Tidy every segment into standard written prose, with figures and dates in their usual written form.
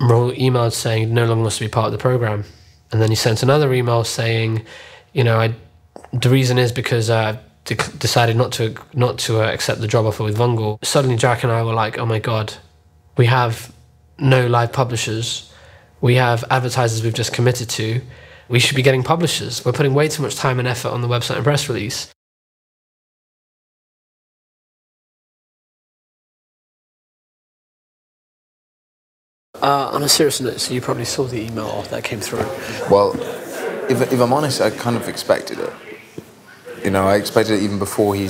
Rahul emailed saying he no longer wants to be part of the program. And then he sent another email saying, you know, the reason is because I decided not to accept the job offer with Vungle. Suddenly Jack and I were like, oh my God, we have no live publishers. We have advertisers we've just committed to. We should be getting publishers. We're putting way too much time and effort on the website and press release. On a serious note, so you probably saw the email that came through. Well, if I'm honest, I kind of expected it. You know, I expected it even before he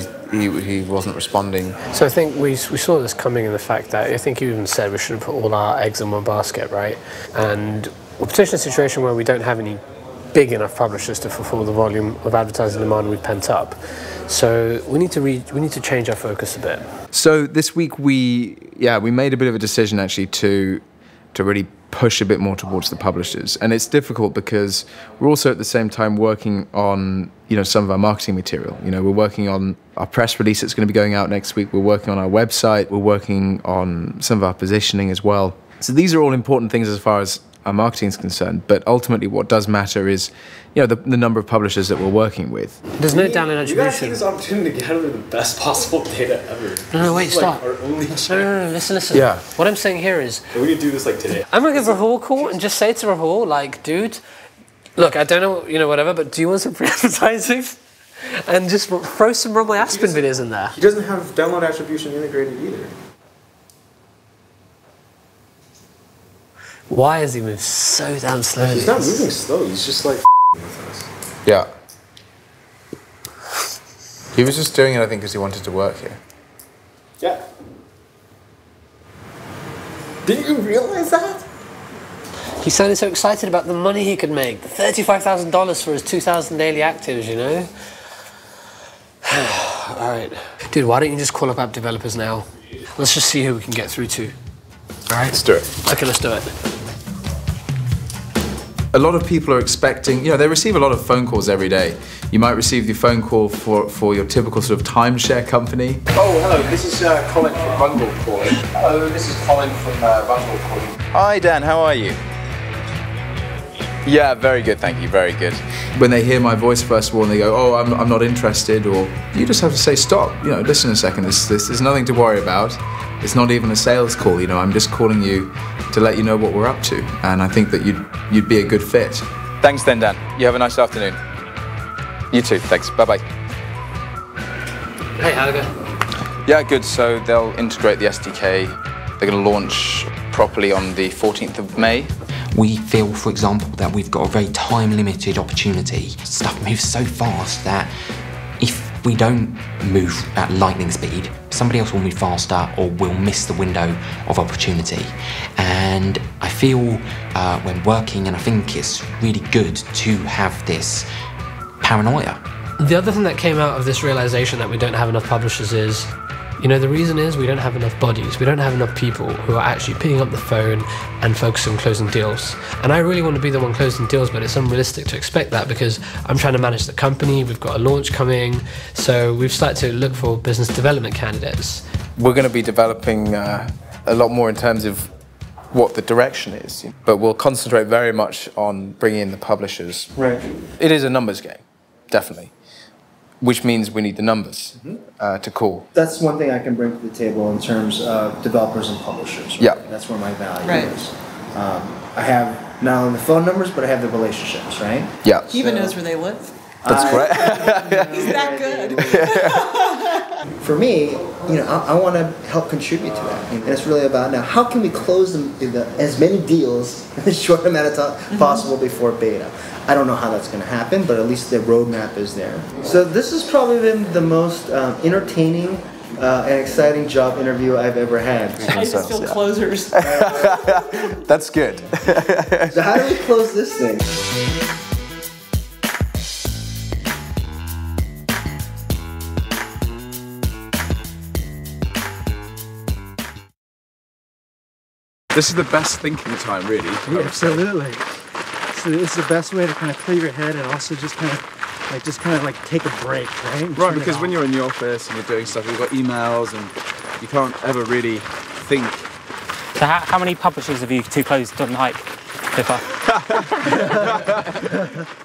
wasn't responding. So I think we saw this coming in the fact that I think you even said we shouldn't put all our eggs in one basket, right? And we're potentially in a situation where we don't have any big enough publishers to fulfill the volume of advertising demand we've pent up. So we need to change our focus a bit. So this week we made a bit of a decision actually to really push a bit more towards the publishers. And it's difficult because we're also at the same time working on, you know, some of our marketing material. You know, we're working on our press release that's going to be going out next week. We're working on our website. We're working on some of our positioning as well. So these are all important things as far as our marketing is concerned, but ultimately what does matter is, you know, the number of publishers that we're working with. There's no download attribution. You guys take this opportunity to get the best possible data ever. No, wait, stop. Our only chance. No, listen. Yeah. What I'm saying here is... We could do this like today. I'm going to give Rahul a call and just say to Rahul, like, dude, look, I don't know, you know, whatever, but do you want some free advertising? And just throw some Rumble Aspen videos in there. He doesn't have download attribution integrated either. Why has he moved so damn slowly? He's not moving slow, he's just like with us. Yeah. He was just doing it, I think, because he wanted to work here. Yeah. Didn't you realize that? He sounded so excited about the money he could make. $35,000 for his 2,000 daily actives, you know? All right. Dude, why don't you just call up app developers now? Let's just see who we can get through to. All right? Let's do it. Okay, let's do it. A lot of people are expecting, you know, they receive a lot of phone calls every day. You might receive the phone call for your typical sort of timeshare company. Oh, hello, this is Colin from Vungle calling. Hello, this is Colin from Vungle calling. Hi Dan, how are you? Yeah, very good, thank you, very good. When they hear my voice first of all and they go, oh, I'm not interested, or you just have to say, stop, you know, listen a second, there's nothing to worry about. It's not even a sales call, you know, I'm just calling you to let you know what we're up to. And I think that you'd be a good fit. Thanks then, Dan. You have a nice afternoon. You too, thanks, bye-bye. Hey, how'd it go? Yeah, good, so they'll integrate the SDK. They're going to launch properly on the 14th of May. We feel, for example, that we've got a very time-limited opportunity. Stuff moves so fast that if we don't move at lightning speed, somebody else will move faster or we'll miss the window of opportunity. And I feel when working, and I think it's really good to have this paranoia. The other thing that came out of this realization that we don't have enough publishers is, you know, the reason is we don't have enough bodies. We don't have enough people who are actually picking up the phone and focusing on closing deals. And I really want to be the one closing deals, but it's unrealistic to expect that because I'm trying to manage the company. We've got a launch coming. So we've started to look for business development candidates. We're going to be developing a lot more in terms of what the direction is, but we'll concentrate very much on bringing in the publishers. Right. It is a numbers game, definitely. Which means we need the numbers to call. That's one thing I can bring to the table in terms of developers and publishers. Right? Yeah. That's where my value is. I have not only the phone numbers, but I have the relationships, right? Yeah. He even knows where they live. That's correct. He's that good. For me, you know, I want to help contribute to that. And it's really about now, how can we close as many deals in a short amount of time possible before beta? I don't know how that's going to happen, but at least the roadmap is there. So this has probably been the most entertaining and exciting job interview I've ever had. I just feel closers. That's good. So how do we close this thing? This is the best thinking time, really. Yeah, absolutely. So this is the best way to kind of clear your head and also just kind of take a break, right? Right, because when you're in the office and you're doing stuff, you've got emails and you can't ever really think So how many publishers have you two closed on the hike so far?